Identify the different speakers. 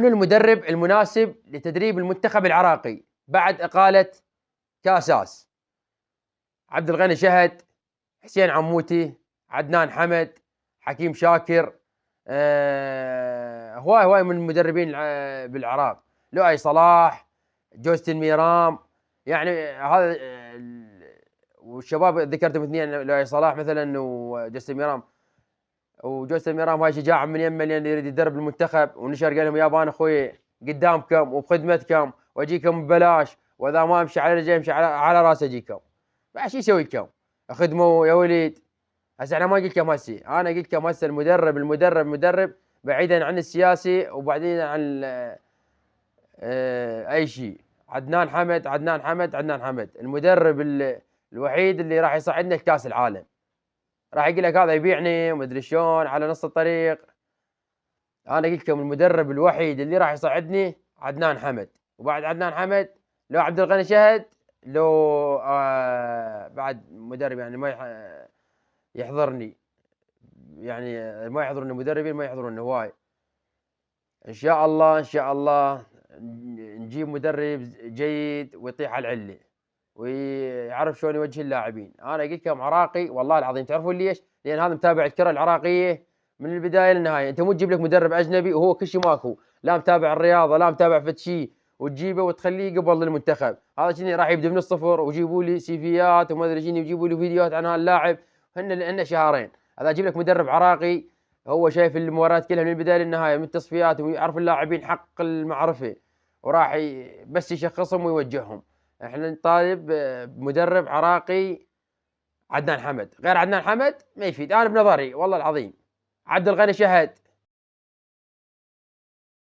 Speaker 1: من المدرب المناسب لتدريب المنتخب العراقي بعد إقالة كاساس؟ عبد الغني شهد، حسين عموتي، عدنان حمد، حكيم شاكر، هواي من المدربين بالعراق، لؤي صلاح، جوستن ميرام، يعني هذا والشباب ذكرتهم اثنين، لؤي صلاح مثلا وجوستن ميرام. وجوستن ميرام هاي شجاعة من يمه لأن يريد يدرب المنتخب، ونشر قال لهم يابا أنا أخوي قدامكم وبخدمتكم وأجيكم ببلاش، وإذا ما أمشي على رجلي أمشي على راس أجيكم، بعد شو يسوي لكم؟ خدموا يا وليد. هسه انا ما قلت لكم هسه، انا قلت لكم هسه المدرب بعيدا عن السياسي وبعيدا عن اي شيء. عدنان حمد المدرب الوحيد اللي راح يصعدنا لكاس العالم. راح يقول لك هذا يبيعني ومدري شلون على نص الطريق. انا قلت لكم المدرب الوحيد اللي راح يصعدني عدنان حمد، وبعد عدنان حمد لو عبد الغني شهد، لو بعد مدرب يعني ما يحضرني، يعني ما يحضرون المدربين، ما يحضرون هواي. ان شاء الله ان شاء الله نجيب مدرب جيد ويطيح على العله ويعرف شلون يوجه اللاعبين. انا قلت لكم عراقي والله العظيم، تعرفون ليش؟ لان هذا متابع الكره العراقيه من البدايه للنهايه. انت مو تجيب لك مدرب اجنبي وهو كل شيء ماكو، لا متابع الرياضه لا متابع فد شيء، وتجيبه وتخليه قبل للمنتخب. هذا شنو راح يبدا من الصفر، ويجيبوا لي سيفيات وما ادري شنو، يجيبوا لي فيديوهات عن هاللاعب هن شهرين. هذا اجيب لك مدرب عراقي هو شايف المباريات كلها من البدايه للنهايه، من التصفيات، ويعرف اللاعبين حق المعرفه، وراح بس يشخصهم ويوجههم. احنا نطالب بمدرب عراقي. عدنان حمد، غير عدنان حمد ما يفيد انا بنظري والله العظيم. عبد الغني شهد